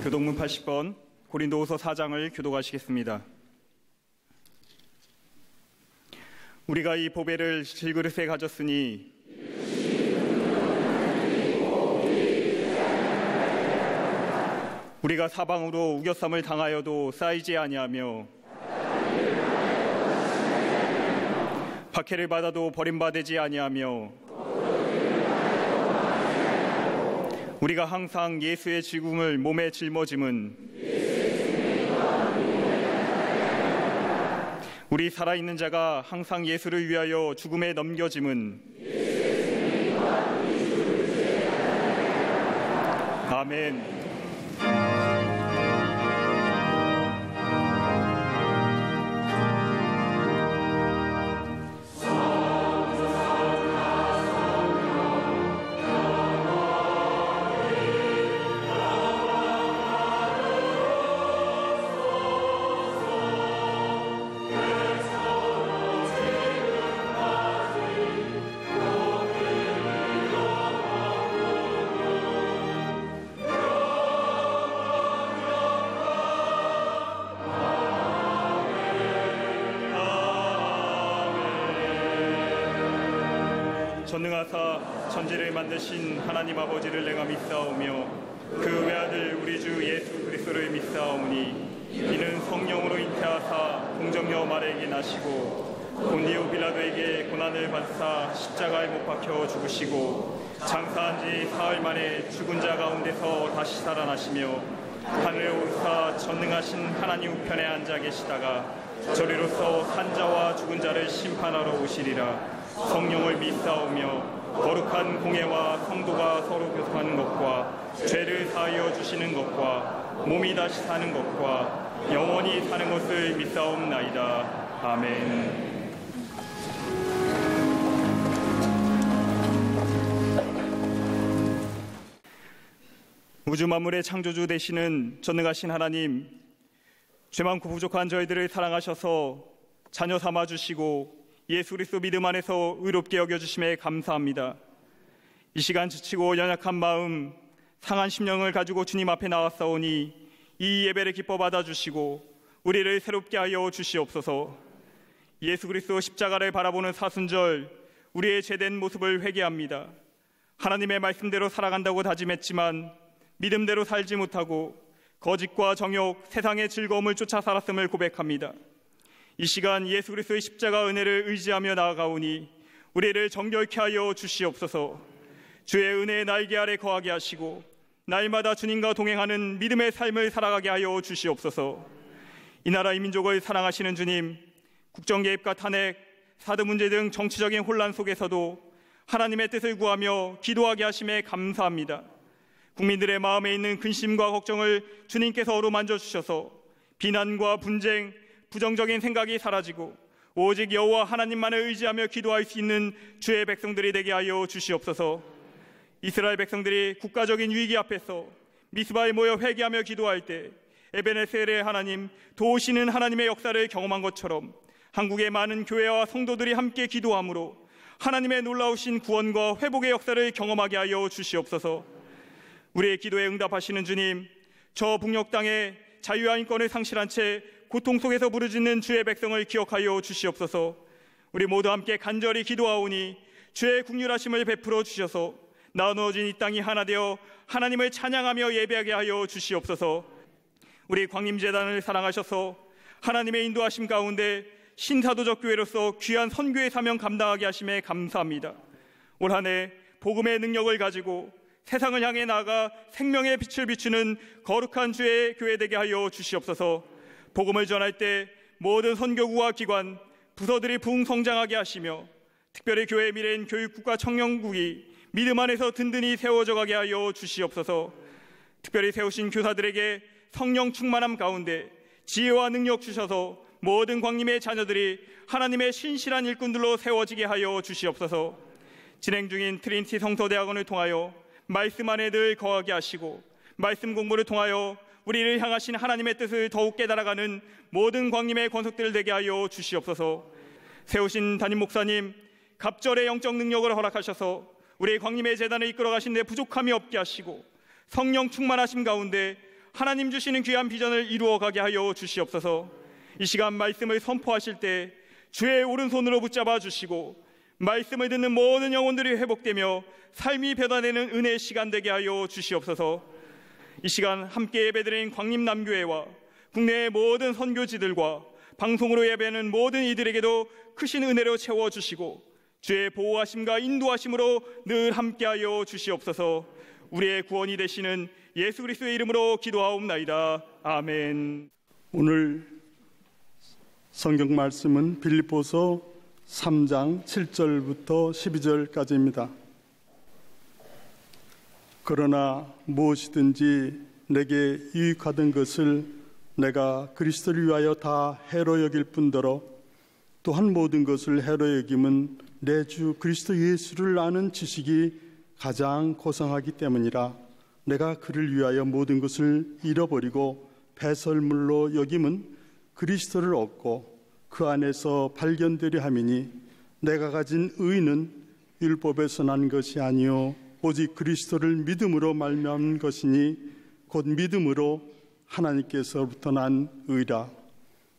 교독문 80번 고린도후서 4장을 교독하시겠습니다. 우리가 이 보배를 질그릇에 가졌으니 우리가 사방으로 우겨쌈을 당하여도 쌓이지 아니하며 박해를 받아도 버림받지 아니하며 우리가 항상 예수의 죽음을 몸에 짊어짐은 우리 살아있는 자가 항상 예수를 위하여 죽음에 넘겨짐은 아멘. 전능하사 천지를 만드신 하나님 아버지를 내가 믿사오며 그 외아들 우리 주 예수 그리스도를 믿사오니 이는 성령으로 잉태하사 동정녀 마리아에게 나시고 본디오 빌라도에게 고난을 받사 십자가에 못 박혀 죽으시고 장사한 지 사흘 만에 죽은 자 가운데서 다시 살아나시며 하늘에 오르사 전능하신 하나님 우편에 앉아 계시다가 저리로서 산자와 죽은 자를 심판하러 오시리라. 성령을 믿사오며 거룩한 공예와 성도가 서로 교통하는 것과 죄를 사하여 주시는 것과 몸이 다시 사는 것과 영원히 사는 것을 믿사옵나이다. 아멘. 우주 만물의 창조주 되시는 전능하신 하나님, 죄 많고 부족한 저희들을 사랑하셔서 자녀 삼아주시고 예수 그리스도 믿음 안에서 의롭게 여겨주심에 감사합니다. 이 시간 지치고 연약한 마음, 상한 심령을 가지고 주님 앞에 나왔사오니 이 예배를 기뻐 받아주시고 우리를 새롭게 하여 주시옵소서. 예수 그리스도 십자가를 바라보는 사순절, 우리의 죄된 모습을 회개합니다. 하나님의 말씀대로 살아간다고 다짐했지만 믿음대로 살지 못하고 거짓과 정욕, 세상의 즐거움을 쫓아 살았음을 고백합니다. 이 시간 예수 그리스도의 십자가 은혜를 의지하며 나아가오니 우리를 정결케 하여 주시옵소서. 주의 은혜의 날개 아래 거하게 하시고 날마다 주님과 동행하는 믿음의 삶을 살아가게 하여 주시옵소서. 이 나라 이 민족을 사랑하시는 주님, 국정개입과 탄핵, 사드 문제 등 정치적인 혼란 속에서도 하나님의 뜻을 구하며 기도하게 하심에 감사합니다. 국민들의 마음에 있는 근심과 걱정을 주님께서 어루만져 주셔서 비난과 분쟁, 부정적인 생각이 사라지고 오직 여호와 하나님만을 의지하며 기도할 수 있는 주의 백성들이 되게 하여 주시옵소서. 이스라엘 백성들이 국가적인 위기 앞에서 미스바에 모여 회개하며 기도할 때 에베네셀의 하나님, 도우시는 하나님의 역사를 경험한 것처럼 한국의 많은 교회와 성도들이 함께 기도함으로 하나님의 놀라우신 구원과 회복의 역사를 경험하게 하여 주시옵소서. 우리의 기도에 응답하시는 주님, 저 북녘 땅에 자유와 인권을 상실한 채 고통 속에서 부르짖는 주의 백성을 기억하여 주시옵소서. 우리 모두 함께 간절히 기도하오니 주의 긍휼하심을 베풀어 주셔서 나누어진 이 땅이 하나 되어 하나님을 찬양하며 예배하게 하여 주시옵소서. 우리 광림재단을 사랑하셔서 하나님의 인도하심 가운데 신사도적 교회로서 귀한 선교의 사명 감당하게 하심에 감사합니다. 올 한 해 복음의 능력을 가지고 세상을 향해 나아가 생명의 빛을 비추는 거룩한 주의 교회 되게 하여 주시옵소서. 복음을 전할 때 모든 선교구와 기관, 부서들이 부흥성장하게 하시며 특별히 교회의 미래인 교육국과 청년국이 믿음 안에서 든든히 세워져 가게 하여 주시옵소서. 특별히 세우신 교사들에게 성령 충만함 가운데 지혜와 능력 주셔서 모든 광림의 자녀들이 하나님의 신실한 일꾼들로 세워지게 하여 주시옵소서. 진행 중인 트리니티 성서대학원을 통하여 말씀 안에 늘 거하게 하시고 말씀 공부를 통하여 우리를 향하신 하나님의 뜻을 더욱 깨달아가는 모든 광림의 권속들 되게 하여 주시옵소서. 세우신 담임 목사님, 갑절의 영적 능력을 허락하셔서 우리의 광림의 재단을 이끌어가신 데 부족함이 없게 하시고 성령 충만하심 가운데 하나님 주시는 귀한 비전을 이루어가게 하여 주시옵소서. 이 시간 말씀을 선포하실 때 주의 오른손으로 붙잡아 주시고 말씀을 듣는 모든 영혼들이 회복되며 삶이 변화되는 은혜의 시간 되게 하여 주시옵소서. 이 시간 함께 예배드린 광림남교회와 국내의 모든 선교지들과 방송으로 예배하는 모든 이들에게도 크신 은혜로 채워주시고 주의 보호하심과 인도하심으로 늘 함께하여 주시옵소서. 우리의 구원이 되시는 예수 그리스도의 이름으로 기도하옵나이다. 아멘. 오늘 성경 말씀은 빌립보서 3장 7절부터 12절까지입니다. 그러나 무엇이든지 내게 유익하던 것을 내가 그리스도를 위하여 다 해로 여길 뿐더러 또한 모든 것을 해로 여김은 내 주 그리스도 예수를 아는 지식이 가장 고상하기 때문이라. 내가 그를 위하여 모든 것을 잃어버리고 배설물로 여김은 그리스도를 얻고 그 안에서 발견되려 함이니 내가 가진 의는 율법에서 난 것이 아니요 오직 그리스도를 믿음으로 말미암은 것이니 곧 믿음으로 하나님께서부터 난 의라.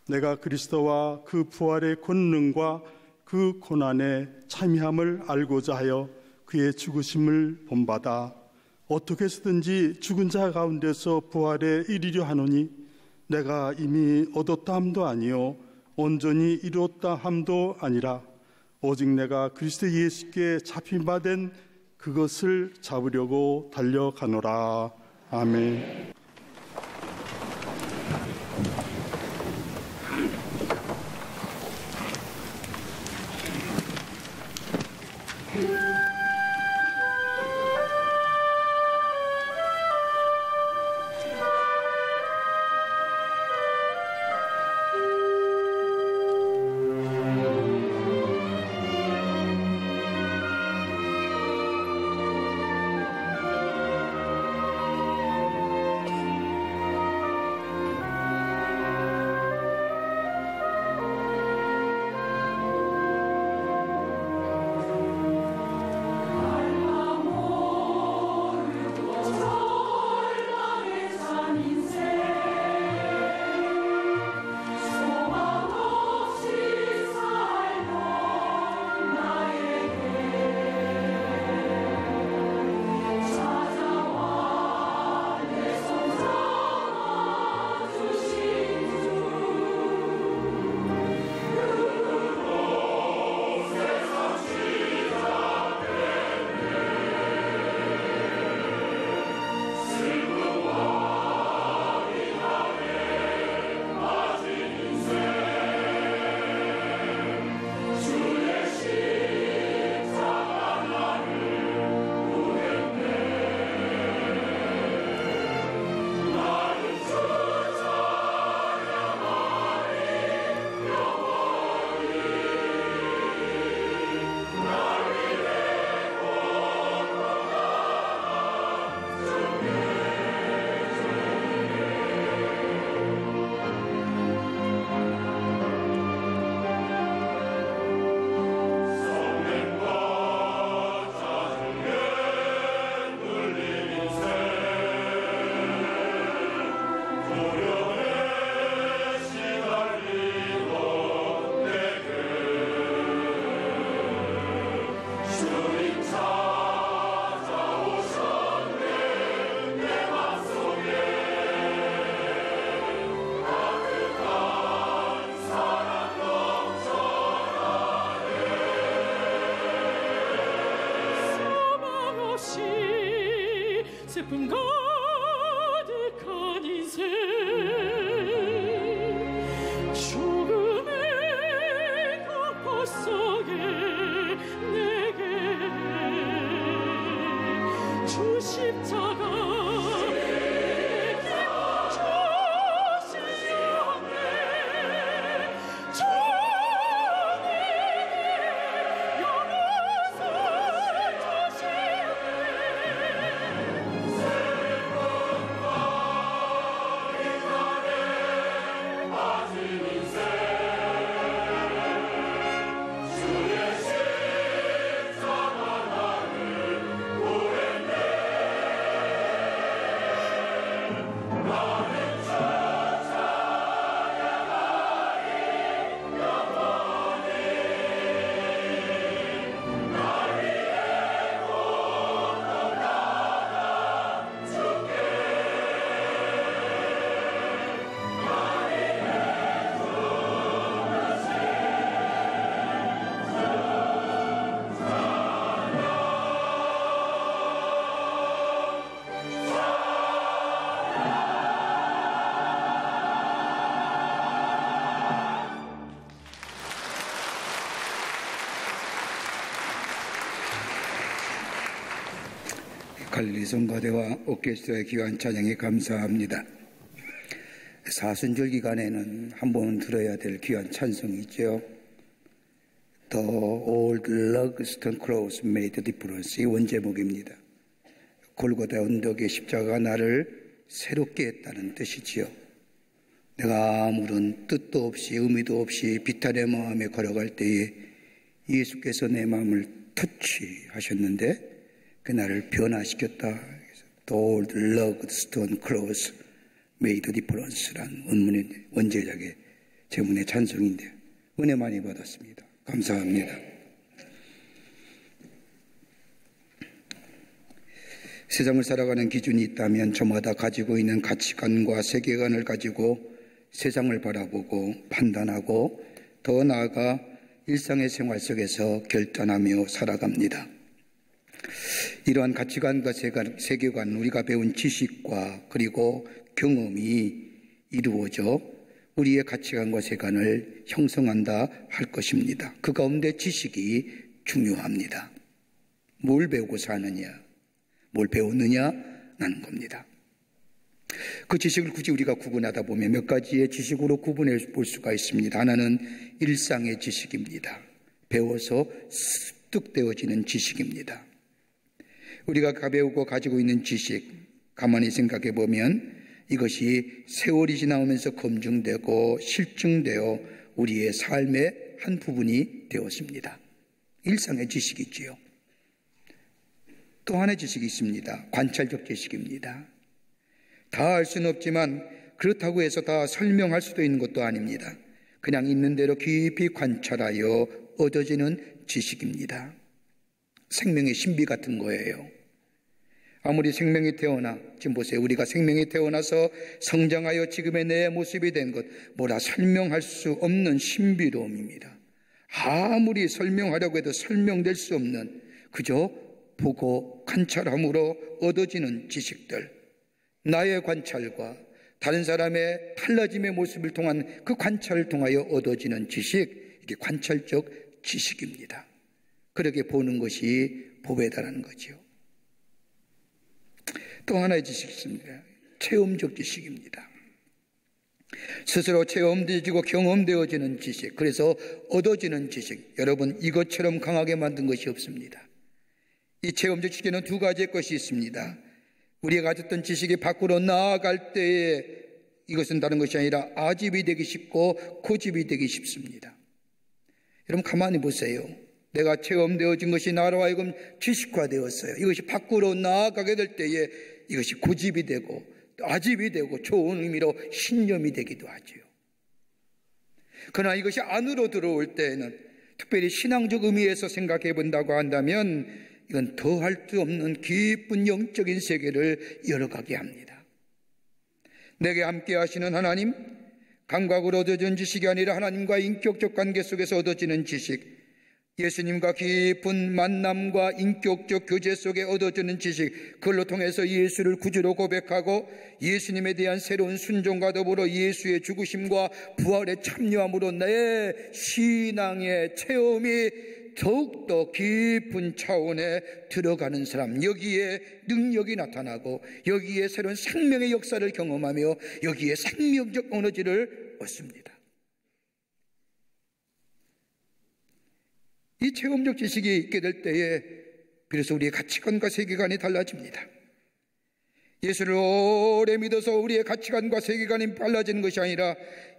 내가 그리스도와 그 부활의 권능과 그 고난의 참여함을 알고자 하여 그의 죽으심을 본받아 어떻게 해서든지 죽은 자 가운데서 부활에 이르려 하노니 내가 이미 얻었다 함도 아니요 온전히 이루었다 함도 아니라 오직 내가 그리스도 예수께 잡힌 바 된 그것을 잡으려고 달려가노라. 아멘. 슬픔 가득한 인생 죽음의 공포 속에 내게 주 십자가 주시옵네 할리 성가대와 오케스트라의 귀한 찬양에 감사합니다. 사순절 기간에는 한번 들어야 될 귀한 찬송이 있죠. The old logston cross made the difference. 이 원제목입니다. 골고다 언덕의 십자가가 나를 새롭게 했다는 뜻이지요. 내가 아무런 뜻도 없이 의미도 없이 비탄의 마음에 걸어갈 때에 예수께서 내 마음을 터치하셨는데 그 나를 변화시켰다. The old logston cross made the difference란 원제작의 제문의 찬송인데 은혜 많이 받았습니다. 감사합니다. 세상을 살아가는 기준이 있다면 저마다 가지고 있는 가치관과 세계관을 가지고 세상을 바라보고 판단하고 더 나아가 일상의 생활 속에서 결단하며 살아갑니다. 이러한 가치관과 세계관, 우리가 배운 지식과 그리고 경험이 이루어져 우리의 가치관과 세계관을 형성한다 할 것입니다. 그 가운데 지식이 중요합니다. 뭘 배우고 사느냐, 뭘 배웠느냐라는 겁니다. 그 지식을 굳이 우리가 구분하다 보면 몇 가지의 지식으로 구분해 볼 수가 있습니다. 하나는 일상의 지식입니다. 배워서 습득되어지는 지식입니다. 우리가 배우고 가지고 있는 지식, 가만히 생각해 보면 이것이 세월이 지나오면서 검증되고 실증되어 우리의 삶의 한 부분이 되었습니다. 일상의 지식이지요. 또 하나의 지식이 있습니다. 관찰적 지식입니다. 다 알 수는 없지만 그렇다고 해서 다 설명할 수도 있는 것도 아닙니다. 그냥 있는 대로 깊이 관찰하여 얻어지는 지식입니다. 생명의 신비 같은 거예요. 아무리 생명이 태어나, 지금 보세요. 우리가 생명이 태어나서 성장하여 지금의 내 모습이 된 것, 뭐라 설명할 수 없는 신비로움입니다. 아무리 설명하려고 해도 설명될 수 없는, 그저 보고 관찰함으로 얻어지는 지식들, 나의 관찰과 다른 사람의 달라짐의 모습을 통한 그 관찰을 통하여 얻어지는 지식, 이게 관찰적 지식입니다. 그렇게 보는 것이 복에 달하는 거죠. 또 하나의 지식이 있습니다. 체험적 지식입니다. 스스로 체험되어지고 경험되어지는 지식, 그래서 얻어지는 지식, 여러분 이것처럼 강하게 만든 것이 없습니다. 이 체험적 지식에는 두 가지의 것이 있습니다. 우리가 가졌던 지식이 밖으로 나아갈 때에 이것은 다른 것이 아니라 아집이 되기 쉽고 고집이 되기 쉽습니다. 여러분 가만히 보세요. 내가 체험되어진 것이 나로 하여금 지식화되었어요. 이것이 밖으로 나아가게 될 때에 이것이 고집이 되고 아집이 되고 좋은 의미로 신념이 되기도 하죠. 그러나 이것이 안으로 들어올 때에는 특별히 신앙적 의미에서 생각해 본다고 한다면 이건 더할 수 없는 깊은 영적인 세계를 열어가게 합니다. 내게 함께 하시는 하나님, 감각으로 얻어진 지식이 아니라 하나님과의 인격적 관계 속에서 얻어지는 지식, 예수님과 깊은 만남과 인격적 교제 속에 얻어지는 지식, 그걸로 통해서 예수를 구주로 고백하고 예수님에 대한 새로운 순종과 더불어 예수의 죽으심과 부활에 참여함으로 내 신앙의 체험이 더욱더 깊은 차원에 들어가는 사람, 여기에 능력이 나타나고 여기에 새로운 생명의 역사를 경험하며 여기에 생명적 에너지를 얻습니다. 이 체험적 지식이 있게 될 때에 비로소 우리의 가치관과 세계관이 달라집니다. 예수를 오래 믿어서 우리의 가치관과 세계관이 달라지는 것이 아니라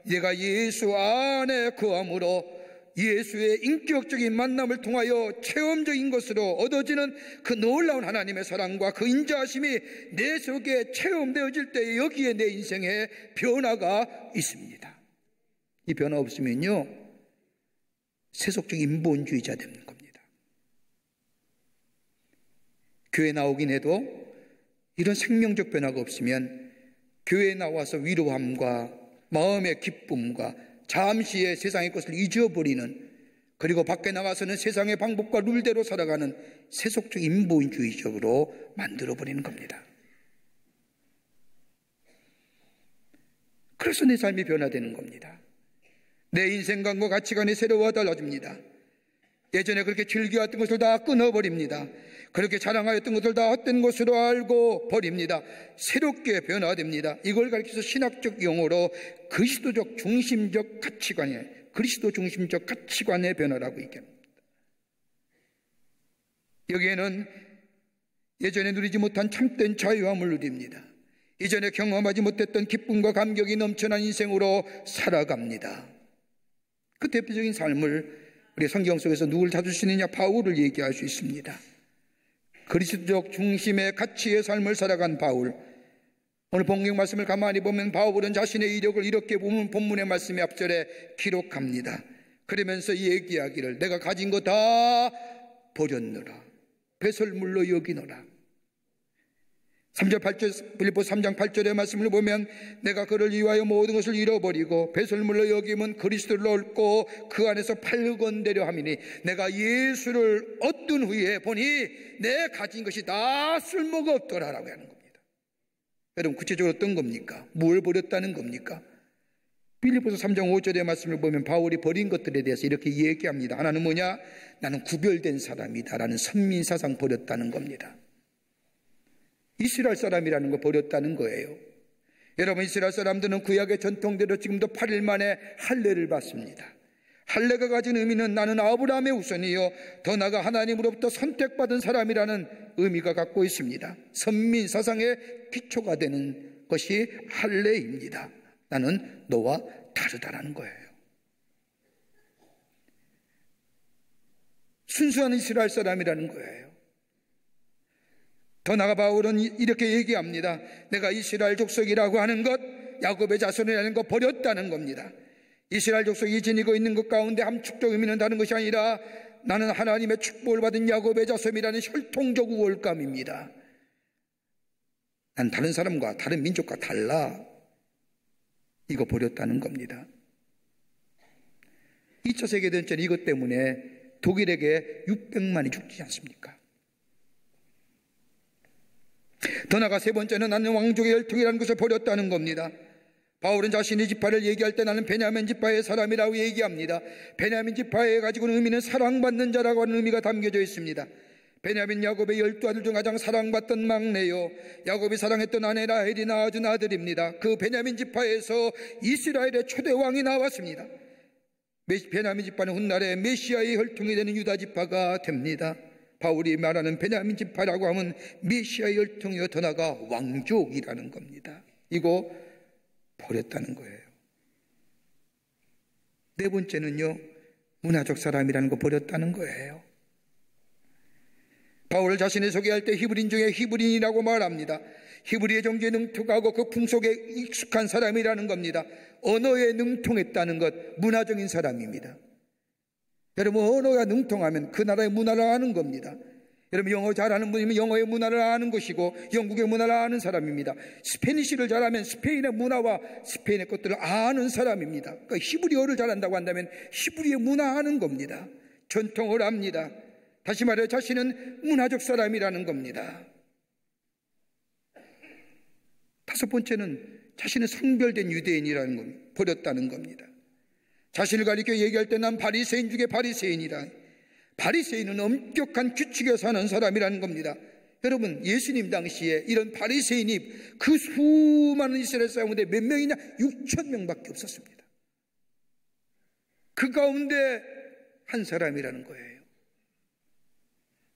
내가 예수 안에 거함으로 예수의 인격적인 만남을 통하여 체험적인 것으로 얻어지는 그 놀라운 하나님의 사랑과 그 인자하심이 내 속에 체험되어질 때에 여기에 내 인생에 변화가 있습니다. 이 변화 없으면요 세속적 인본주의자 되는 겁니다. 교회 나오긴 해도 이런 생명적 변화가 없으면 교회에 나와서 위로함과 마음의 기쁨과 잠시의 세상의 것을 잊어버리는, 그리고 밖에 나가서는 세상의 방법과 룰대로 살아가는 세속적 인본주의적으로 만들어버리는 겁니다. 그래서 내 삶이 변화되는 겁니다. 내 인생관과 가치관이 새로워 달라집니다. 예전에 그렇게 즐겨왔던 것을 다 끊어버립니다. 그렇게 자랑하였던 것들 다 헛된 것으로 알고 버립니다. 새롭게 변화됩니다. 이걸 가리켜서 신학적 용어로 그리스도 중심적 가치관의 변화라고 얘기합니다. 여기에는 예전에 누리지 못한 참된 자유함을 누립니다. 이전에 경험하지 못했던 기쁨과 감격이 넘쳐난 인생으로 살아갑니다. 그 대표적인 삶을 우리 성경 속에서 누굴 찾을 수 있느냐? 바울을 얘기할 수 있습니다. 그리스도적 중심의 가치의 삶을 살아간 바울. 오늘 본경 말씀을 가만히 보면 바울은 자신의 이력을 이렇게 보면 본문의 말씀의 앞절에 기록합니다. 그러면서 얘기하기를 내가 가진 거 다 버렸노라. 배설물로 여기노라. 3절 8절 빌립보서 3장 8절의 말씀을 보면 내가 그를 위하여 모든 것을 잃어버리고 배설물로 여기면 그리스도를 얻고 그 안에서 팔건되려 함이니 내가 예수를 얻은 후에 보니 내 가진 것이 다 쓸모가 없더라라고 하는 겁니다. 여러분 구체적으로 어떤 겁니까? 뭘 버렸다는 겁니까? 빌립보서 3장 5절의 말씀을 보면 바울이 버린 것들에 대해서 이렇게 얘기합니다. 하나는 뭐냐? 나는 구별된 사람이다 라는 선민사상 버렸다는 겁니다. 이스라엘 사람이라는 거 버렸다는 거예요. 여러분 이스라엘 사람들은 구약의 전통대로 지금도 8일 만에 할례를 받습니다. 할례가 가진 의미는 나는 아브라함의 후손이요 더 나아가 하나님으로부터 선택받은 사람이라는 의미가 갖고 있습니다. 선민사상의 기초가 되는 것이 할례입니다. 나는 너와 다르다라는 거예요. 순수한 이스라엘 사람이라는 거예요. 더 나아가 바울은 이렇게 얘기합니다. 내가 이스라엘 족속이라고 하는 것, 야곱의 자손이라는 것 버렸다는 겁니다. 이스라엘 족속이 지니고 있는 것 가운데 함축적 의미는 다른 것이 아니라 나는 하나님의 축복을 받은 야곱의 자손이라는 혈통적 우월감입니다. 난 다른 사람과 다른 민족과 달라. 이거 버렸다는 겁니다. 2차 세계대전 이것 때문에 독일에게 600만이 죽지 않습니까? 더 나아가 세 번째는 나는 왕족의 혈통이라는 것을 버렸다는 겁니다. 바울은 자신의 지파를 얘기할 때 나는 베냐민 지파의 사람이라고 얘기합니다. 베냐민 지파에 가지고는 의미는 사랑받는 자라고 하는 의미가 담겨져 있습니다. 베냐민 야곱의 12아들 중 가장 사랑받던 막내요 야곱이 사랑했던 아내 라헬이 낳아준 아들입니다. 그 베냐민 지파에서 이스라엘의 초대 왕이 나왔습니다. 베냐민 지파는 훗날에 메시아의 혈통이 되는 유다 지파가 됩니다. 바울이 말하는 베냐민 지파라고 하면 메시아의 혈통이여 더 나아가 왕족이라는 겁니다. 이거 버렸다는 거예요. 네 번째는요, 문화적 사람이라는 거 버렸다는 거예요. 바울을 자신이 소개할 때 히브리인 중에 히브리인이라고 말합니다. 히브리의 정교에 능통하고 그 풍속에 익숙한 사람이라는 겁니다. 언어에 능통했다는 것, 문화적인 사람입니다. 여러분 언어가 능통하면 그 나라의 문화를 아는 겁니다. 여러분 영어 잘하는 분이면 영어의 문화를 아는 것이고 영국의 문화를 아는 사람입니다. 스페니쉬를 잘하면 스페인의 문화와 스페인의 것들을 아는 사람입니다. 그러니까 히브리어를 잘한다고 한다면 히브리의 문화 아는 겁니다. 전통을 압니다. 다시 말해 자신은 문화적 사람이라는 겁니다. 다섯 번째는 자신은 성별된 유대인이라는 것 버렸다는 겁니다. 자신을 가리켜 얘기할 때 난 바리새인 중에 바리새인이다. 바리새인은 엄격한 규칙에 사는 사람이라는 겁니다. 여러분 예수님 당시에 이런 바리새인이 그 수많은 이스라엘 사람 가운데 몇 명이냐? 6,000명밖에 없었습니다. 그 가운데 한 사람이라는 거예요.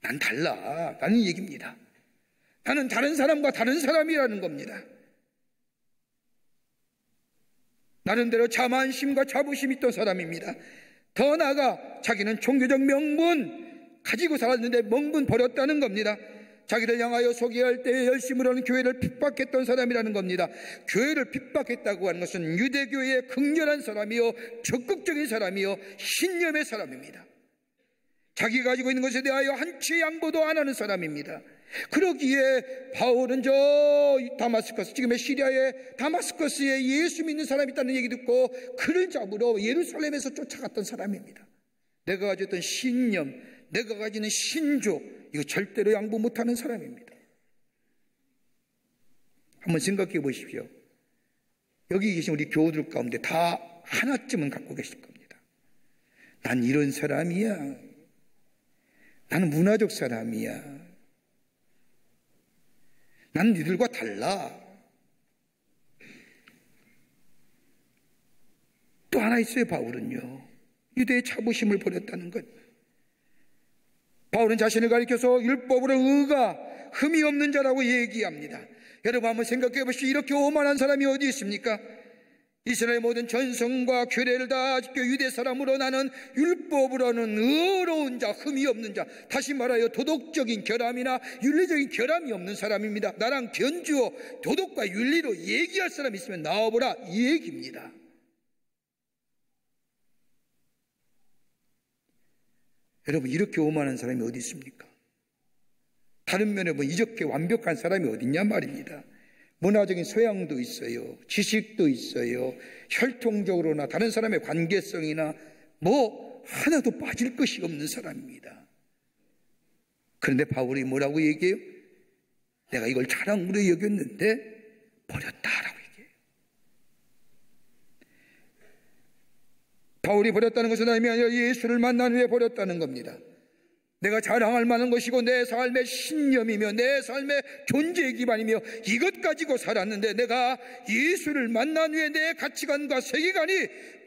난 달라 라는 얘기입니다. 나는 다른 사람과 다른 사람이라는 겁니다. 나름대로 자만심과 자부심이 있던 사람입니다. 더 나아가 자기는 종교적 명분 가지고 살았는데 명분 버렸다는 겁니다. 자기를 향하여 소개할 때 열심으로 하는 교회를 핍박했던 사람이라는 겁니다. 교회를 핍박했다고 하는 것은 유대교회의 극렬한 사람이요 적극적인 사람이요 신념의 사람입니다. 자기가 가지고 있는 것에 대하여 한치의 양보도 안 하는 사람입니다. 그러기에 바울은 저 다마스커스, 지금의 시리아의 다마스커스에 예수 믿는 사람이 있다는 얘기 듣고 그를 잡으러 예루살렘에서 쫓아갔던 사람입니다. 내가 가지고 있던 신념, 내가 가지는 신조, 이거 절대로 양보 못하는 사람입니다. 한번 생각해 보십시오. 여기 계신 우리 교우들 가운데 다 하나쯤은 갖고 계실 겁니다. 난 이런 사람이야. 나는 문화적 사람이야. 난 니들과 달라. 또 하나 있어요. 바울은요, 유대의 자부심을 버렸다는 것. 바울은 자신을 가리켜서 율법으로 의가 흠이 없는 자라고 얘기합니다. 여러분 한번 생각해 보시죠. 이렇게 오만한 사람이 어디 있습니까? 이스라엘 모든 전성과 규례를 다 지켜 유대 사람으로 나는 율법으로는 의로운 자, 흠이 없는 자, 다시 말하여 도덕적인 결함이나 윤리적인 결함이 없는 사람입니다. 나랑 견주어 도덕과 윤리로 얘기할 사람이 있으면 나와보라, 이 얘기입니다. 여러분, 이렇게 오만한 사람이 어디 있습니까? 다른 면에 뭐 이렇게 완벽한 사람이 어딨냐 말입니다. 문화적인 소양도 있어요. 지식도 있어요. 혈통적으로나 다른 사람의 관계성이나 뭐 하나도 빠질 것이 없는 사람입니다. 그런데 바울이 뭐라고 얘기해요? 내가 이걸 자랑으로 여겼는데 버렸다라고 얘기해요. 바울이 버렸다는 것은 아니면 예수를 만난 후에 버렸다는 겁니다. 내가 자랑할 만한 것이고 내 삶의 신념이며 내 삶의 존재 기반이며 이것 가지고 살았는데, 내가 예수를 만난 후에 내 가치관과 세계관이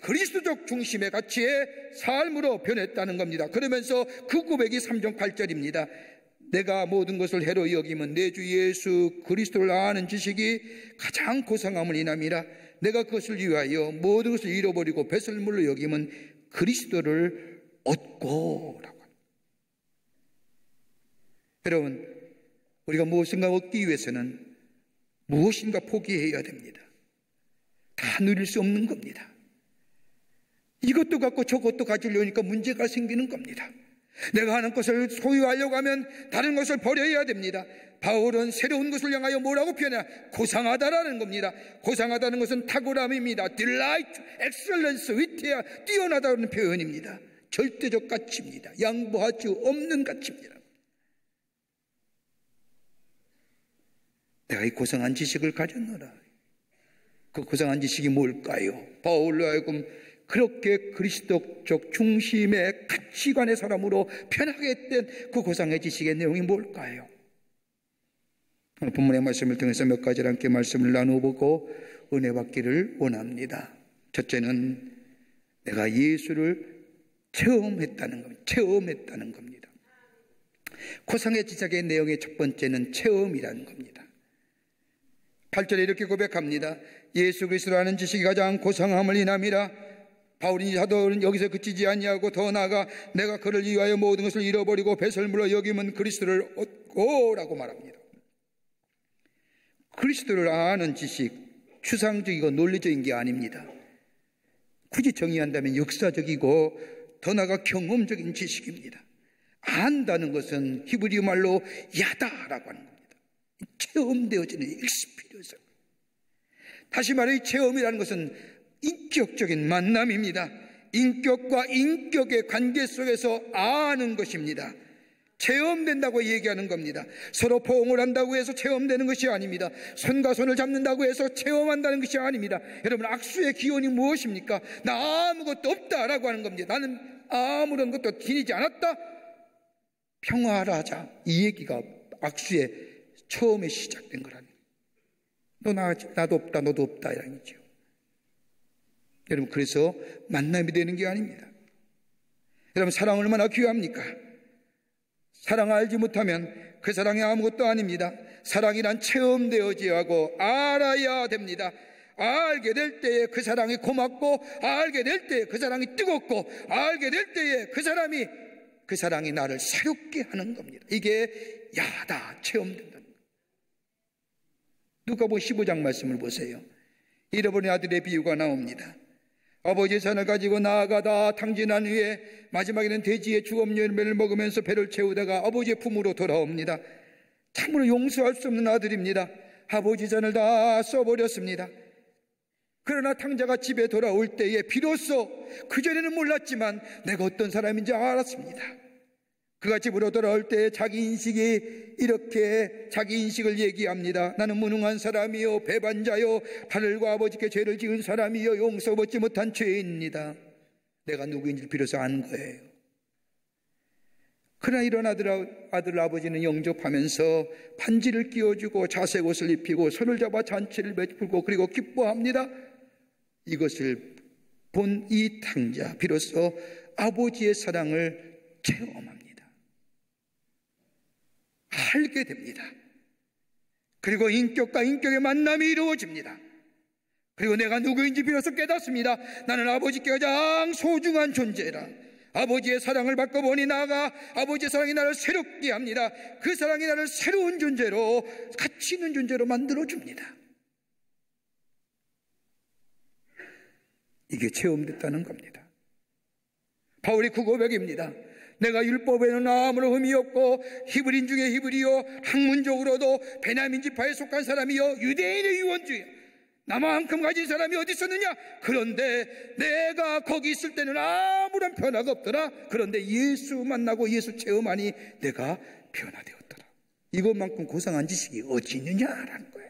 그리스도적 중심의 가치의 삶으로 변했다는 겁니다. 그러면서 그 고백이 3장 8절입니다. 내가 모든 것을 해로 여기면 내 주 예수 그리스도를 아는 지식이 가장 고상함을 인함이라. 내가 그것을 위하여 모든 것을 잃어버리고 배설물로 여기면 그리스도를 얻고 라고. 여러분, 우리가 무엇인가 얻기 위해서는 무엇인가 포기해야 됩니다. 다 누릴 수 없는 겁니다. 이것도 갖고 저것도 가지려니까 문제가 생기는 겁니다. 내가 하는 것을 소유하려고 하면 다른 것을 버려야 됩니다. 바울은 새로운 것을 향하여 뭐라고 표현하냐? 고상하다라는 겁니다. 고상하다는 것은 탁월함입니다. delight, excellence, 위태하, 뛰어나다는 표현입니다. 절대적 가치입니다. 양보할 수 없는 가치입니다. 내가 이 고상한 지식을 가졌노라. 그 고상한 지식이 뭘까요? 바울로 하여금 그렇게 그리스도적 중심의 가치관의 사람으로 변하게 된 그 고상의 지식의 내용이 뭘까요? 오늘 본문의 말씀을 통해서 몇 가지를 함께 말씀을 나누어보고 은혜 받기를 원합니다. 첫째는 내가 예수를 체험했다는 겁니다. 고상의 지식의 내용의 첫 번째는 체험이라는 겁니다. 8절에 이렇게 고백합니다. 예수 그리스도를 아는 지식이 가장 고상함을 인함이라. 바울이 사도는 여기서 그치지 아니하고 더 나아가 내가 그를 위하여 모든 것을 잃어버리고 배설물로 여기면 그리스도를 얻고 라고 말합니다. 그리스도를 아는 지식, 추상적이고 논리적인 게 아닙니다. 굳이 정의한다면 역사적이고 더 나아가 경험적인 지식입니다. 안다는 것은 히브리어 말로 야다라고 하는 겁니다. 체험되어지는 익스피리언스. 다시 말해 이 체험이라는 것은 인격적인 만남입니다. 인격과 인격의 관계 속에서 아는 것입니다. 체험된다고 얘기하는 겁니다. 서로 포옹을 한다고 해서 체험되는 것이 아닙니다. 손과 손을 잡는다고 해서 체험한다는 것이 아닙니다. 여러분, 악수의 기원이 무엇입니까? 나 아무것도 없다라고 하는 겁니다. 나는 아무런 것도 지니지 않았다. 평화하자. 이 얘기가 악수의 처음에 시작된 거랍니다. 나도 없다, 너도 없다 이런 얘기죠. 여러분, 그래서 만남이 되는 게 아닙니다. 여러분, 사랑은 얼마나 귀합니까? 사랑을 알지 못하면 그 사랑이 아무것도 아닙니다. 사랑이란 체험되어져야 하고 알아야 됩니다. 알게 될 때에 그 사랑이 고맙고, 알게 될 때에 그 사랑이 뜨겁고, 알게 될 때에 그 사랑이 나를 새롭게 하는 겁니다. 이게 야다, 체험된다는 겁니다. 누가복음 15장 말씀을 보세요. 잃어버린 아들의 비유가 나옵니다. 아버지의 산을 가지고 나아가다 탕진한 후에 마지막에는 돼지의 주업 열매를 먹으면서 배를 채우다가 아버지의 품으로 돌아옵니다. 참으로 용서할 수 없는 아들입니다. 아버지 잔을 다 써버렸습니다. 그러나 탕자가 집에 돌아올 때에 비로소, 그전에는 몰랐지만 내가 어떤 사람인지 알았습니다. 그가 집으로 돌아올 때 자기 인식을 얘기합니다. 나는 무능한 사람이요, 배반자요, 하늘과 아버지께 죄를 지은 사람이요, 용서받지 못한 죄인입니다. 내가 누구인지 비로소 아는 거예요. 그러나 이런 아들 아버지는 영접하면서 반지를 끼워주고 자색 옷을 입히고 손을 잡아 잔치를 베풀고 그리고 기뻐합니다. 이것을 본 이 탕자 비로소 아버지의 사랑을 체험합니다. 알게 됩니다. 그리고 인격과 인격의 만남이 이루어집니다. 그리고 내가 누구인지 비로소 깨닫습니다. 나는 아버지께 가장 소중한 존재라. 아버지의 사랑을 받고 보니 나아가 아버지의 사랑이 나를 새롭게 합니다. 그 사랑이 나를 새로운 존재로, 가치 있는 존재로 만들어줍니다. 이게 체험됐다는 겁니다. 바울이 그 고백입니다. 내가 율법에는 아무런 흠이 없고 히브리인 중에 히브리요 학문적으로도 베냐민 지파에 속한 사람이요 유대인의 유언주의 나만큼 가진 사람이 어디 있었느냐? 그런데 내가 거기 있을 때는 아무런 변화가 없더라. 그런데 예수 만나고 예수 체험하니 내가 변화되었더라. 이것만큼 고상한 지식이 어디 있느냐라는 거예요.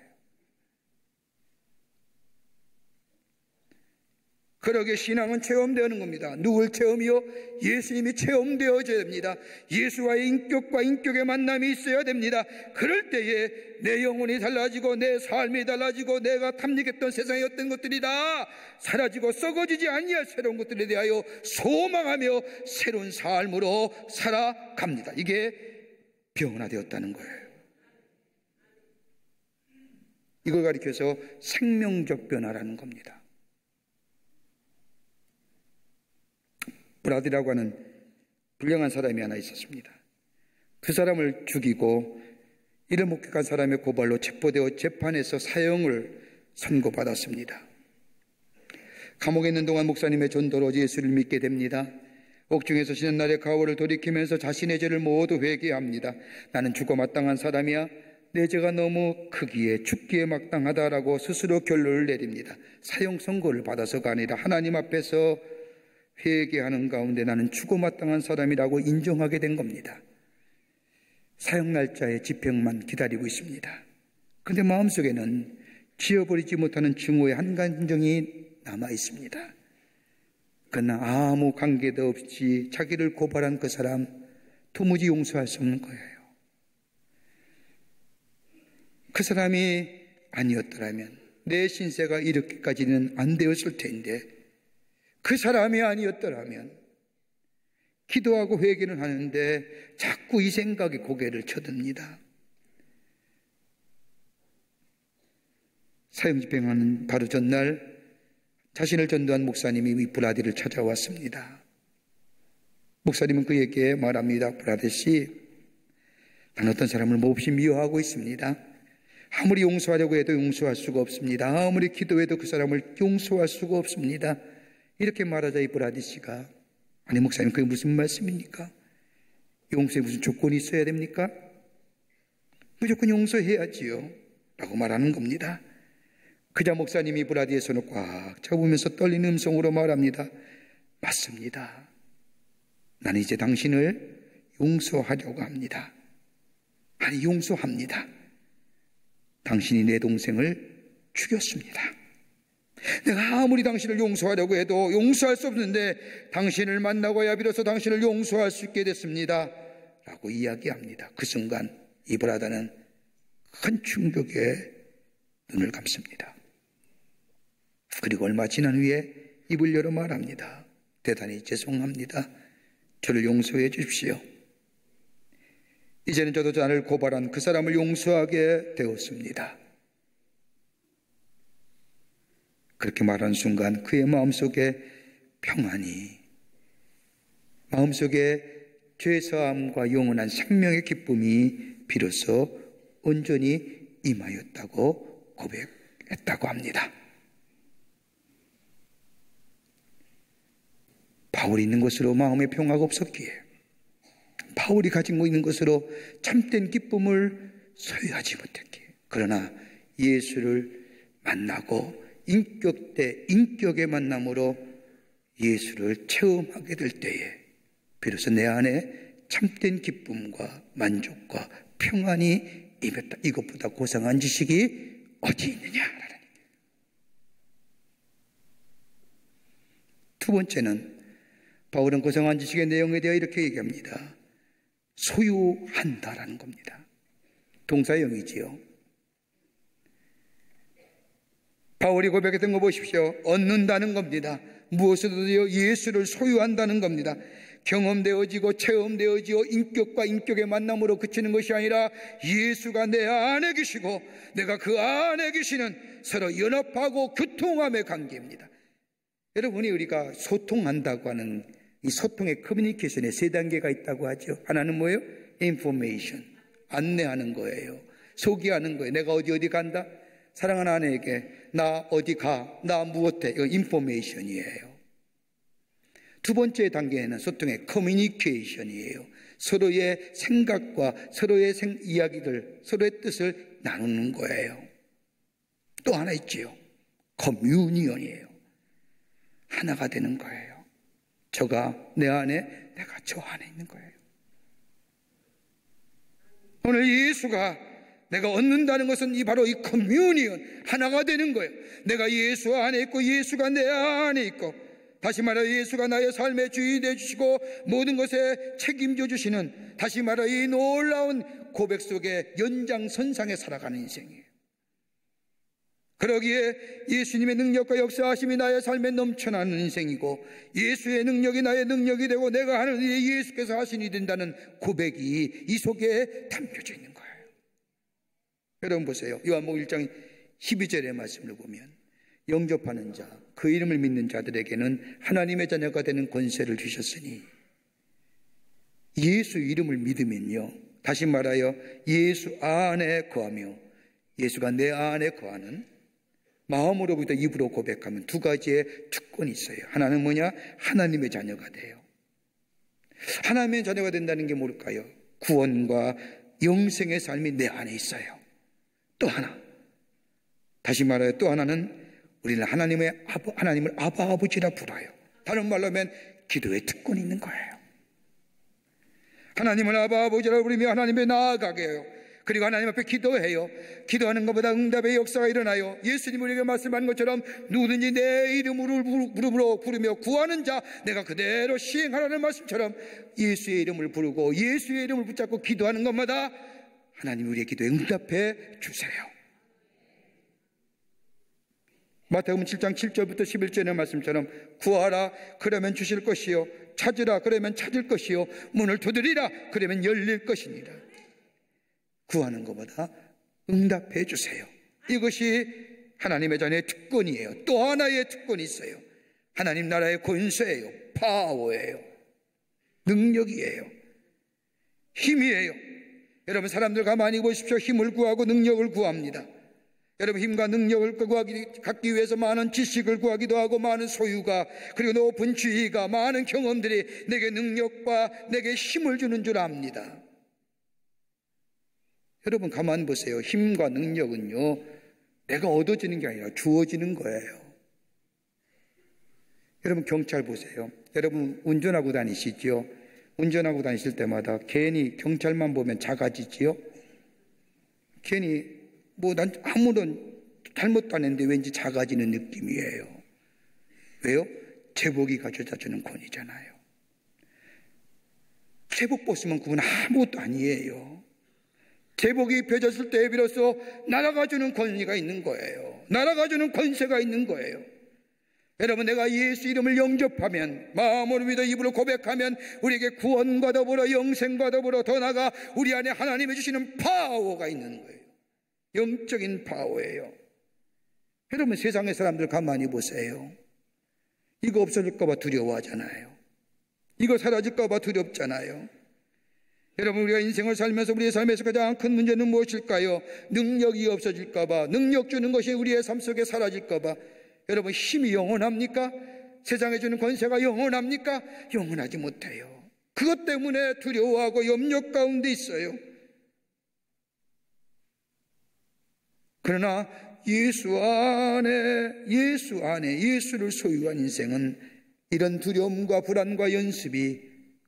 그러게 신앙은 체험되는 겁니다. 누굴 체험이요? 예수님이 체험되어져야 됩니다. 예수와의 인격과 인격의 만남이 있어야 됩니다. 그럴 때에 내 영혼이 달라지고 내 삶이 달라지고 내가 탐닉했던 세상의 어떤 것들이 다 사라지고 썩어지지 아니할 새로운 것들에 대하여 소망하며 새로운 삶으로 살아갑니다. 이게 변화되었다는 거예요. 이걸 가리켜서 생명적 변화라는 겁니다. 브라디라고 하는 불량한 사람이 하나 있었습니다. 그 사람을 죽이고 이를 목격한 사람의 고발로 체포되어 재판에서 사형을 선고받았습니다. 감옥에 있는 동안 목사님의 전도로 예수를 믿게 됩니다. 옥중에서 쉬는 날의 가호를 돌이키면서 자신의 죄를 모두 회개합니다. 나는 죽어 마땅한 사람이야. 내 죄가 너무 크기에 죽기에 마땅하다라고 스스로 결론을 내립니다. 사형 선고를 받아서가 아니라 하나님 앞에서 회개하는 가운데 나는 죽어 마땅한 사람이라고 인정하게 된 겁니다. 사형 날짜의 집행만 기다리고 있습니다. 그런데 마음속에는 지워버리지 못하는 증오의 한 감정이 남아 있습니다. 그러나 아무 관계도 없이 자기를 고발한 그 사람 도무지 용서할 수 없는 거예요. 그 사람이 아니었더라면 내 신세가 이렇게까지는 안 되었을 텐데, 그 사람이 아니었더라면 기도하고 회개는 하는데 자꾸 이 생각에 고개를 쳐듭니다. 사형 집행하는 바로 전날 자신을 전도한 목사님이 이 브라디를 찾아왔습니다. 목사님은 그에게 말합니다. 브라디 씨, 난 어떤 사람을 몹시 미워하고 있습니다. 아무리 용서하려고 해도 용서할 수가 없습니다. 아무리 기도해도 그 사람을 용서할 수가 없습니다. 이렇게 말하자 이 브라디 씨가, 아니 목사님 그게 무슨 말씀입니까? 용서에 무슨 조건이 있어야 됩니까? 무조건 용서해야지요 라고 말하는 겁니다. 그자 목사님이 브라디의 손을 꽉 잡으면서 떨리는 음성으로 말합니다. 맞습니다. 나는 이제 당신을 용서하려고 합니다. 아니 용서합니다. 당신이 내 동생을 죽였습니다. 내가 아무리 당신을 용서하려고 해도 용서할 수 없는데 당신을 만나고야 비로소 당신을 용서할 수 있게 됐습니다 라고 이야기합니다. 그 순간 이 브라다는 큰 충격에 눈을 감습니다. 그리고 얼마 지난 후에 입을 열어 말합니다. 대단히 죄송합니다. 저를 용서해 주십시오. 이제는 저도 나를 고발한 그 사람을 용서하게 되었습니다. 그렇게 말하는 순간 그의 마음속에 평안이, 마음속에 죄사함과 영원한 생명의 기쁨이 비로소 온전히 임하였다고 고백했다고 합니다. 바울이 있는 것으로 마음의 평화가 없었기에, 바울이 가지고 있는 것으로 참된 기쁨을 소유하지 못했기에, 그러나 예수를 만나고 인격 대 인격의 만남으로 예수를 체험하게 될 때에 비로소 내 안에 참된 기쁨과 만족과 평안이 임했다. 이것보다 고상한 지식이 어디 있느냐라는 얘기예요. 두 번째는 바울은 고상한 지식의 내용에 대해 이렇게 얘기합니다. 소유한다라는 겁니다. 동사형이지요. 바울이 고백했던 거 보십시오. 얻는다는 겁니다. 무엇으로도요? 예수를 소유한다는 겁니다. 경험되어지고 체험되어지고 인격과 인격의 만남으로 그치는 것이 아니라 예수가 내 안에 계시고 내가 그 안에 계시는 서로 연합하고 교통함의 관계입니다. 여러분이 우리가 소통한다고 하는 이 소통의 커뮤니케이션에 세 단계가 있다고 하죠. 하나는 뭐예요? 인포메이션, 안내하는 거예요. 소개하는 거예요. 내가 어디 간다? 사랑하는 아내에게 나 어디 가, 나 무엇해, 이거 인포메이션이에요. 두 번째 단계는 소통의 커뮤니케이션이에요. 서로의 생각과 서로의 이야기들, 서로의 뜻을 나누는 거예요. 또 하나 있지요. 커뮤니언이에요. 하나가 되는 거예요. 저가 내 안에, 내가 저 안에 있는 거예요. 오늘 예수가 내가 얻는다는 것은 바로 이 커뮤니언, 하나가 되는 거예요. 내가 예수 안에 있고 예수가 내 안에 있고, 다시 말해 예수가 나의 삶의 주인이 되어주시고 모든 것에 책임져 주시는, 다시 말해 이 놀라운 고백 속에 연장선상에 살아가는 인생이에요. 그러기에 예수님의 능력과 역사하심이 나의 삶에 넘쳐나는 인생이고, 예수의 능력이 나의 능력이 되고 내가 하는 일이 예수께서 하신 일이 된다는 고백이 이 속에 담겨져 있는 거예요. 여러분 보세요. 요한복음 1장 12절의 말씀을 보면 영접하는 자, 그 이름을 믿는 자들에게는 하나님의 자녀가 되는 권세를 주셨으니, 예수 이름을 믿으면요, 다시 말하여 예수 안에 거하며 예수가 내 안에 거하는, 마음으로부터 입으로 고백하면 두 가지의 특권이 있어요. 하나는 뭐냐? 하나님의 자녀가 돼요. 하나님의 자녀가 된다는 게 뭘까요? 구원과 영생의 삶이 내 안에 있어요. 또 하나, 다시 말하여 또 하나는 우리는 하나님을 아바 아버지라 불러요. 다른 말로 하면 기도의 특권이 있는 거예요. 하나님을 아바 아버지라 부르며 하나님에 나아가게 해요. 그리고 하나님 앞에 기도해요. 기도하는 것보다 응답의 역사가 일어나요. 예수님 우리에게 말씀하는 것처럼 누구든지 내 이름으로 부르며 구하는 자 내가 그대로 시행하라는 말씀처럼 예수의 이름을 부르고 예수의 이름을 붙잡고 기도하는 것마다 하나님 우리의 기도에 응답해 주세요. 마태복음 7장 7절부터 11절의 말씀처럼 구하라 그러면 주실 것이요, 찾으라 그러면 찾을 것이요, 문을 두드리라 그러면 열릴 것입니다. 구하는 것보다 응답해 주세요. 이것이 하나님의 자녀의 특권이에요. 또 하나의 특권이 있어요. 하나님 나라의 권세예요. 파워예요. 능력이에요. 힘이에요. 여러분 사람들 가만히 보십시오. 힘을 구하고 능력을 구합니다. 여러분 힘과 능력을 갖기 위해서 많은 지식을 구하기도 하고 많은 소유가, 그리고 높은 지위가, 많은 경험들이 내게 능력과 내게 힘을 주는 줄 압니다. 여러분 가만 보세요. 힘과 능력은요 내가 얻어지는 게 아니라 주어지는 거예요. 여러분 경찰 보세요. 여러분 운전하고 다니시죠? 운전하고 다니실 때마다 괜히 경찰만 보면 작아지지요? 괜히 난 아무런 잘못도 안 했는데 왠지 작아지는 느낌이에요. 왜요? 제복이 가져다 주는 권위잖아요. 제복 벗으면 그건 아무것도 아니에요. 제복이 입혀졌을 때에 비로소 날아가주는 권위가 있는 거예요. 날아가주는 권세가 있는 거예요. 여러분 내가 예수 이름을 영접하면, 마음으로 믿어 입으로 고백하면 우리에게 구원과 더불어 영생과 더불어 더 나아가 우리 안에 하나님이 주시는 파워가 있는 거예요. 영적인 파워예요. 여러분 세상의 사람들 가만히 보세요. 이거 없어질까 봐 두려워하잖아요. 이거 사라질까 봐 두렵잖아요. 여러분 우리가 인생을 살면서 우리의 삶에서 가장 큰 문제는 무엇일까요? 능력이 없어질까 봐, 능력 주는 것이 우리의 삶 속에 사라질까 봐. 여러분 힘이 영원합니까? 세상에 주는 권세가 영원합니까? 영원하지 못해요. 그것 때문에 두려워하고 염려 가운데 있어요. 그러나 예수 안에 예수를 소유한 인생은 이런 두려움과 불안과 연습이,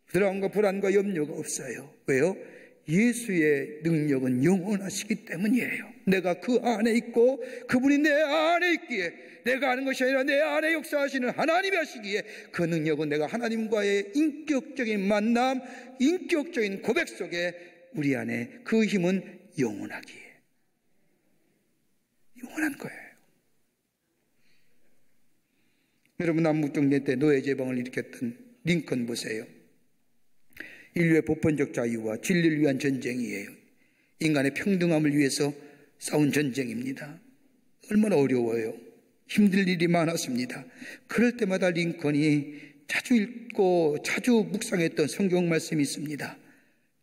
불안과 염려가 없어요. 왜요? 예수의 능력은 영원하시기 때문이에요. 내가 그 안에 있고 그분이 내 안에 있기에, 내가 하는 것이 아니라 내 안에 역사하시는 하나님이 하시기에, 그 능력은 내가 하나님과의 인격적인 만남, 인격적인 고백 속에 우리 안에 그 힘은 영원하기에 영원한 거예요. 여러분, 남북정전 때 노예 제방을 일으켰던 링컨 보세요. 인류의 보편적 자유와 진리를 위한 전쟁이에요. 인간의 평등함을 위해서 싸운 전쟁입니다. 얼마나 어려워요. 힘들 일이 많았습니다. 그럴 때마다 링컨이 자주 읽고 자주 묵상했던 성경 말씀이 있습니다.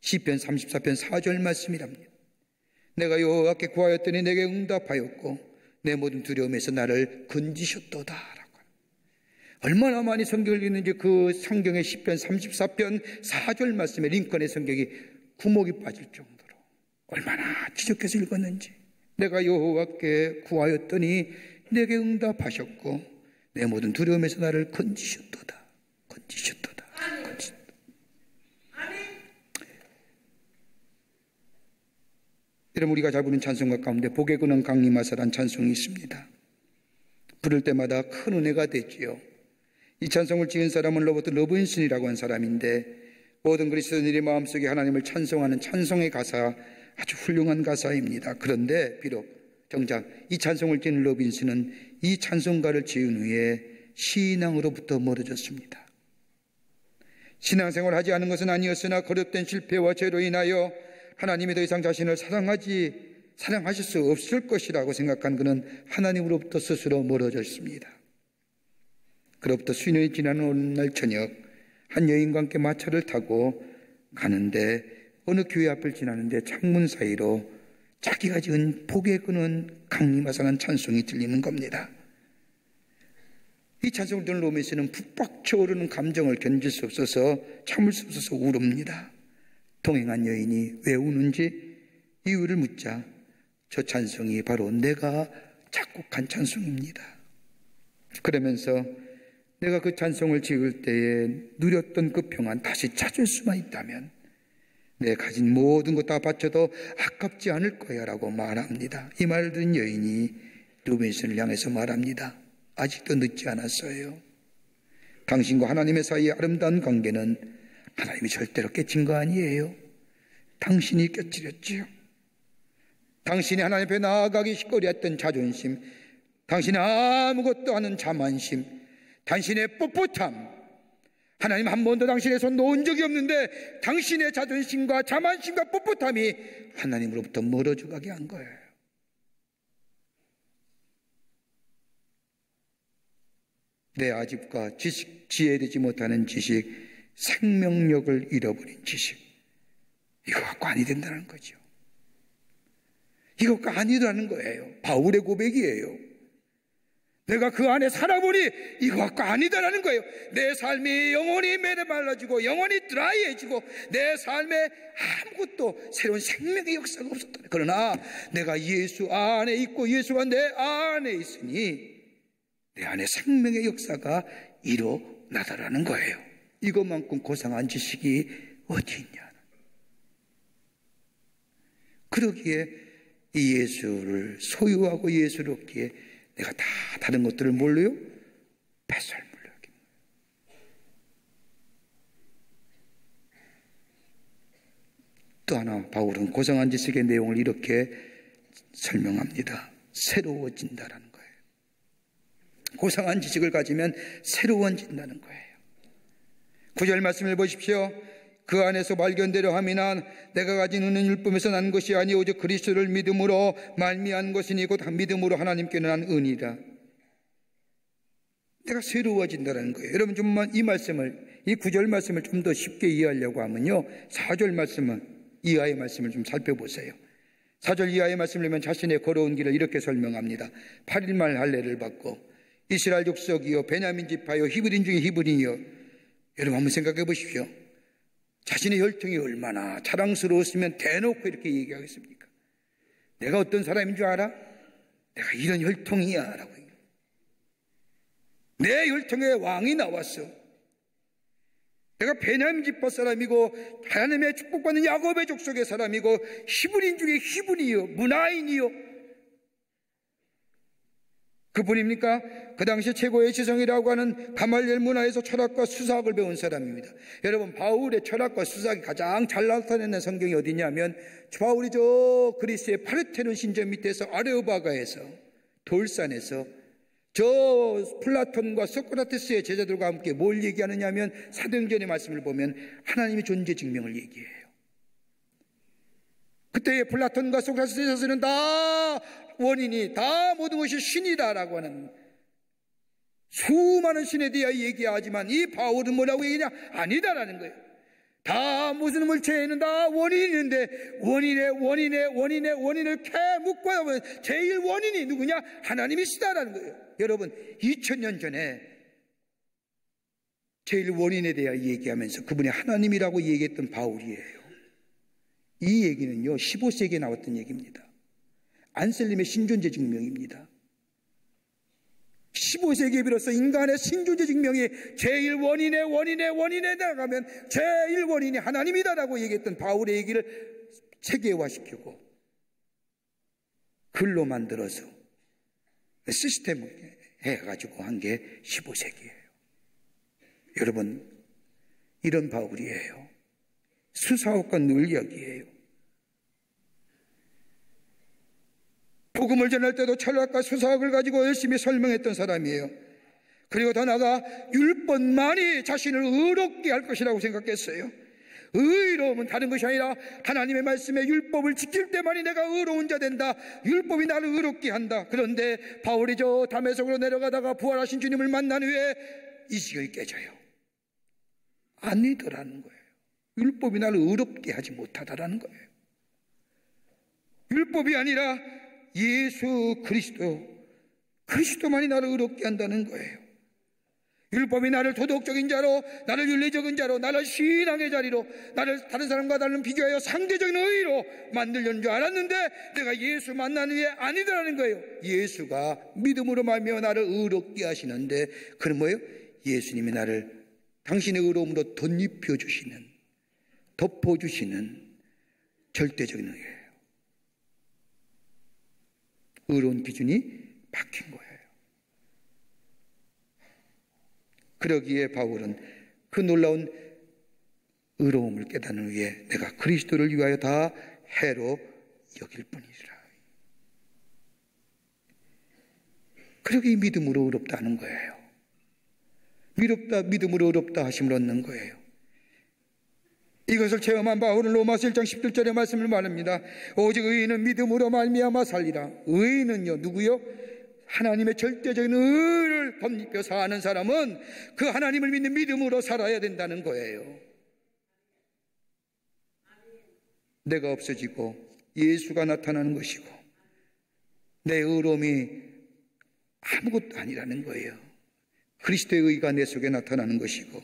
시편 34편 4절 말씀이랍니다. 내가 여호와께 구하였더니 내게 응답하였고 내 모든 두려움에서 나를 건지셨도다 라고. 얼마나 많이 성경을 읽는지 그 성경의 시편 34편 4절 말씀에 링컨의 성경이 구멍이 빠질 정도로 얼마나 지적해서 읽었는지. 내가 여호와께 구하였더니 내게 응답하셨고 내 모든 두려움에서 나를 건지셨도다. 건지셨도다. 건지셨도다. 여러분, 우리가 잘 부르는 찬송가 가운데 복의 근원 강림하사란 찬송이 있습니다. 부를 때마다 큰 은혜가 되지요. 이 찬송을 지은 사람은 로버트 러브인슨이라고 한 사람인데, 모든 그리스도인들의 마음속에 하나님을 찬송하는 찬송의 가사, 아주 훌륭한 가사입니다. 그런데 비록 정작 이 찬송을 지은 러브인슨은 이 찬송가를 지은 후에 신앙으로부터 멀어졌습니다. 신앙생활을 하지 않은 것은 아니었으나 거듭된 실패와 죄로 인하여 하나님이 더 이상 자신을 사랑하실 수 없을 것이라고 생각한 그는 하나님으로부터 스스로 멀어졌습니다. 그로부터 수년이 지난 어느 날 저녁, 한 여인과 함께 마차를 타고 가는데 어느 교회 앞을 지나는데 창문 사이로 자기가 지은 복의 근원 강림하사는 찬송이 들리는 겁니다. 이 찬송을 듣는 로맨스는 북박쳐 오르는 감정을 견딜 수 없어서 참을 수 없어서 울읍니다. 동행한 여인이 왜 우는지 이유를 묻자 저 찬송이 바로 내가 작곡한 찬송입니다. 그러면서 내가 그 찬송을 지을 때에 누렸던 그 평안 다시 찾을 수만 있다면 내 가진 모든 것 다 바쳐도 아깝지 않을 거야 라고 말합니다. 이 말을 들은 여인이 루벤슨을 향해서 말합니다. 아직도 늦지 않았어요. 당신과 하나님의 사이의 아름다운 관계는 하나님이 절대로 깨친 거 아니에요. 당신이 깨뜨렸지요. 당신이 하나님 앞에 나아가기 시꺼리했던 자존심, 당신이 아무것도 아는 자만심, 당신의 뻣뻣함, 하나님 한 번도 당신의 손 놓은 적이 없는데 당신의 자존심과 자만심과 뻣뻣함이 하나님으로부터 멀어져 가게 한 거예요. 내 아집과 지식, 지혜되지 못하는 지식, 생명력을 잃어버린 지식, 이거 갖고 아니 된다는 거죠. 이거 갖고 아니라는 거예요. 바울의 고백이에요. 내가 그 안에 살아보니 이거 갖고 아니다라는 거예요. 내 삶이 영원히 메말라지고 영원히 드라이해지고 내 삶에 아무것도 새로운 생명의 역사가 없었다. 그러나 내가 예수 안에 있고 예수가 내 안에 있으니 내 안에 생명의 역사가 일어나다라는 거예요. 이것만큼 고상한 지식이 어디 있냐. 그러기에 이 예수를 소유하고 예수를 얻기에 내가 다 다른 것들을 뭘로요? 배설물로 여깁니다. 또 하나 바울은 고상한 지식의 내용을 이렇게 설명합니다. 새로워진다라는 거예요. 고상한 지식을 가지면 새로워진다는 거예요. 9절 말씀을 보십시오. 그 안에서 발견되려 함이나 내가 가진 은은 율법에서 난 것이 아니 오직 그리스도를 믿음으로 말미암은 것이니 곧 믿음으로 하나님께 난 은이라. 내가 새로워진다는 거예요. 여러분 좀만 이 말씀을, 이 9절 말씀을 좀 더 쉽게 이해하려고 하면요, 4절 말씀은 이하의 말씀을 좀 살펴보세요. 4절 이하의 말씀을 보면 자신의 걸어온 길을 이렇게 설명합니다. 8일말 할례를 받고 이스라엘 족속이요 베냐민 지파요 히브리인 중에 히브리인이요. 여러분 한번 생각해 보십시오. 자신의 혈통이 얼마나 자랑스러웠으면 대놓고 이렇게 얘기하겠습니까? 내가 어떤 사람인 줄 알아? 내가 이런 혈통이야 라고. 내 혈통에 왕이 나왔어. 내가 베냐민 지파 사람이고 하나님의 축복받는 야곱의 족속의 사람이고 히브리인 중에 히브리요, 문화인이요. 그분입니까? 그 당시 최고의 지성이라고 하는 가말리엘 문화에서 철학과 수사학을 배운 사람입니다. 여러분, 바울의 철학과 수사학이 가장 잘 나타내는 성경이 어디냐면 바울이 저 그리스의 파르테논 신전 밑에서 아레오바가에서 돌산에서 저 플라톤과 소크라테스의 제자들과 함께 뭘 얘기하느냐 하면 사도행전의 말씀을 보면 하나님의 존재 증명을 얘기해요. 그때의 플라톤과 소크라테스의 제자들은 다 원인이, 다 모든 것이 신이다라고 하는 수많은 신에 대하여 얘기하지만 이 바울은 뭐라고 얘기하냐? 아니다라는 거예요. 다 무슨 물체에는 다 원인이 있는데 원인의 원인을 캐묻고 보면 제일 원인이 누구냐? 하나님이시다라는 거예요. 여러분, 2000년 전에 제일 원인에 대하여 얘기하면서 그분이 하나님이라고 얘기했던 바울이에요. 이 얘기는요 15세기에 나왔던 얘기입니다. 안셀림의 신존재 증명입니다. 15세기에 비로소 인간의 신존재 증명이 제일 원인에 나가면 제일 원인이 하나님이다라고 얘기했던 바울의 얘기를 체계화시키고 글로 만들어서 시스템을 해가지고 한 게 15세기예요. 여러분, 이런 바울이에요. 수사학과 논리학이에요. 복음을 전할 때도 철학과 수사학을 가지고 열심히 설명했던 사람이에요. 그리고 더 나아가 율법만이 자신을 의롭게 할 것이라고 생각했어요. 의로움은 다른 것이 아니라 하나님의 말씀에 율법을 지킬 때만이 내가 의로운 자 된다. 율법이 나를 의롭게 한다. 그런데 바울이 저 다메섹으로 내려가다가 부활하신 주님을 만난 후에 이 지경이 깨져요. 아니더라는 거예요. 율법이 나를 의롭게 하지 못하다라는 거예요. 율법이 아니라 예수 그리스도만이 나를 의롭게 한다는 거예요. 율법이 나를 도덕적인 자로, 나를 윤리적인 자로, 나를 신앙의 자리로, 나를 다른 사람과 다른 비교하여 상대적인 의로 만들려는 줄 알았는데 내가 예수 만난 후에 아니더라는 거예요. 예수가 믿음으로 말미암아 나를 의롭게 하시는데 그건 뭐예요? 예수님이 나를 당신의 의로움으로 덧입혀주시는, 덮어주시는 절대적인 의예요. 의로운 기준이 바뀐 거예요. 그러기에 바울은 그 놀라운 의로움을 깨닫는 후에 내가 그리스도를 위하여 다 해로 여길 뿐이라. 그러기에 믿음으로 의롭다 하는 거예요. 믿음으로 의롭다 하심을 얻는 거예요. 이것을 체험한 바울은 로마서 1장 17절의 말씀을 말합니다. 오직 의인은 믿음으로 말미암아 살리라. 의인은요, 누구요? 하나님의 절대적인 의를 덧입혀 사는 사람은 그 하나님을 믿는 믿음으로 살아야 된다는 거예요. 내가 없어지고 예수가 나타나는 것이고 내 의로움이 아무것도 아니라는 거예요. 그리스도의 의가 내 속에 나타나는 것이고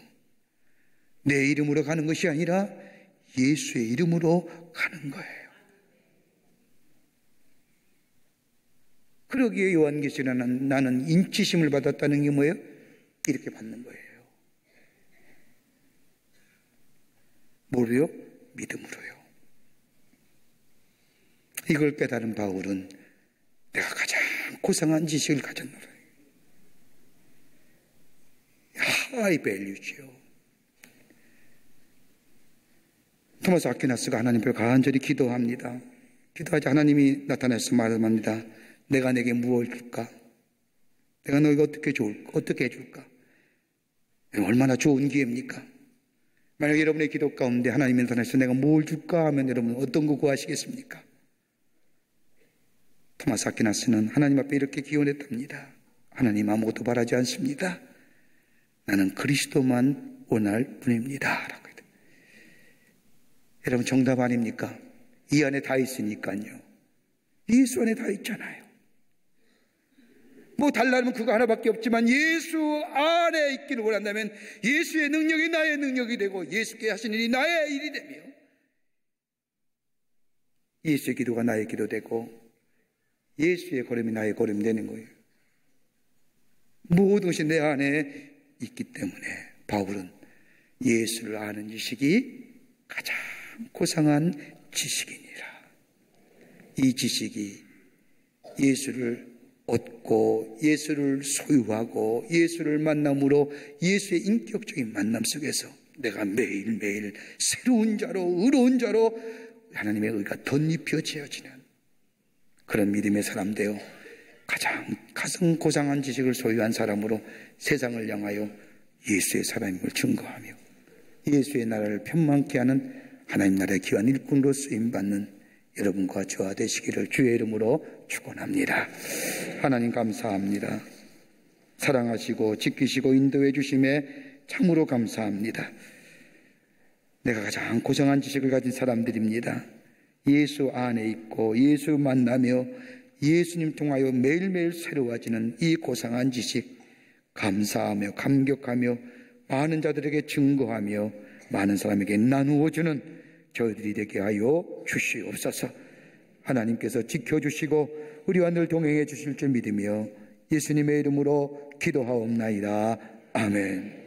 내 이름으로 가는 것이 아니라 예수의 이름으로 가는 거예요. 그러기에 요한계시록에는 나는 인치심을 받았다는 게 뭐예요? 이렇게 받는 거예요. 뭐로요? 믿음으로요. 이걸 깨달은 바울은 내가 가장 고상한 지식을 가졌노라. 하이 밸류지요. 토마스 아퀴나스가 하나님 앞에 간절히 기도합니다. 기도하자 하나님이 나타나서 말합니다. 내가 내게 무엇을 줄까? 내가 너에게 어떻게 해줄까? 얼마나 좋은 기회입니까? 만약 여러분의 기도 가운데 하나님이 나타나서 내가 뭘 줄까 하면 여러분 어떤 거 구하시겠습니까? 토마스 아퀴나스는 하나님 앞에 이렇게 기원했답니다. 하나님 아무것도 바라지 않습니다. 나는 그리스도만 원할 뿐입니다. 라고 해요. 여러분 정답 아닙니까? 이 안에 다 있으니까요. 예수 안에 다 있잖아요. 뭐 달라면 그거 하나밖에 없지만 예수 안에 있기를 원한다면 예수의 능력이 나의 능력이 되고 예수께 하신 일이 나의 일이 되며 예수의 기도가 나의 기도 되고 예수의 걸음이 나의 걸음이 되는 거예요. 모든 것이 내 안에 있기 때문에 바울은 예수를 아는 지식이 가장 고상한 지식이니라. 이 지식이 예수를 얻고 예수를 소유하고 예수를 만남으로 예수의 인격적인 만남 속에서 내가 매일매일 새로운 자로 의로운 자로 하나님의 의가 덧입혀지어지는 그런 믿음의 사람 되어 가장 고상한 지식을 소유한 사람으로 세상을 향하여 예수의 사람임을 증거하며 예수의 나라를 편만케 하는 하나님 나라의 귀한 일꾼으로 쓰임받는 여러분과 저와 되시기를 주의 이름으로 축원합니다. 하나님 감사합니다. 사랑하시고 지키시고 인도해 주심에 참으로 감사합니다. 내가 가장 고상한 지식을 가진 사람들입니다. 예수 안에 있고 예수 만나며 예수님 통하여 매일매일 새로워지는 이 고상한 지식 감사하며 감격하며 많은 자들에게 증거하며 많은 사람에게 나누어주는 저희들이 되게 하여 주시옵소서. 하나님께서 지켜주시고 우리와 늘 동행해 주실 줄 믿으며 예수님의 이름으로 기도하옵나이다. 아멘.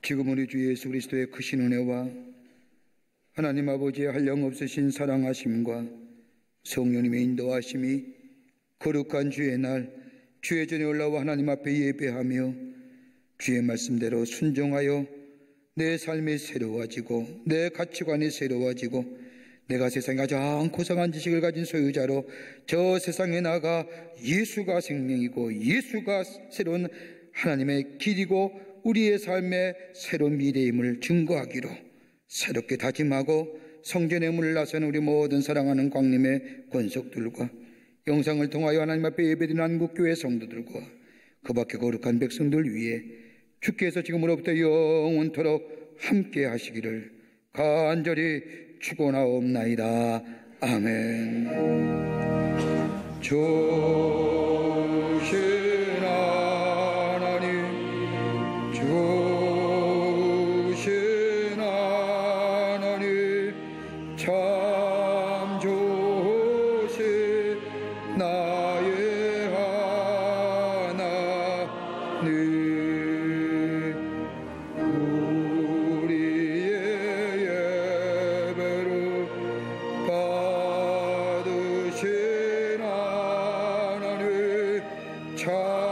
지금 우리 주 예수 그리스도의 크신 은혜와 하나님 아버지의 한량없으신 사랑하심과 성령님의 인도하심이 거룩한 주의 날 주의 전에 올라와 하나님 앞에 예배하며 주의 말씀대로 순종하여 내 삶이 새로워지고 내 가치관이 새로워지고 내가 세상에 가장 고상한 지식을 가진 소유자로 저 세상에 나가 예수가 생명이고 예수가 새로운 하나님의 길이고 우리의 삶의 새로운 미래임을 증거하기로 새롭게 다짐하고 성전의 문을 나서는 우리 모든 사랑하는 광림의 권속들과 영상을 통하여 하나님 앞에 예배드리는 한국교회 성도들과 그 밖에 거룩한 백성들 위해 주께서 지금으로부터 영원토록 함께 하시기를 간절히 축원하옵나이다. 아멘. 조신 하나님 참 좋으신 나의 하나님 우리의 예배를 받으신 하나님 참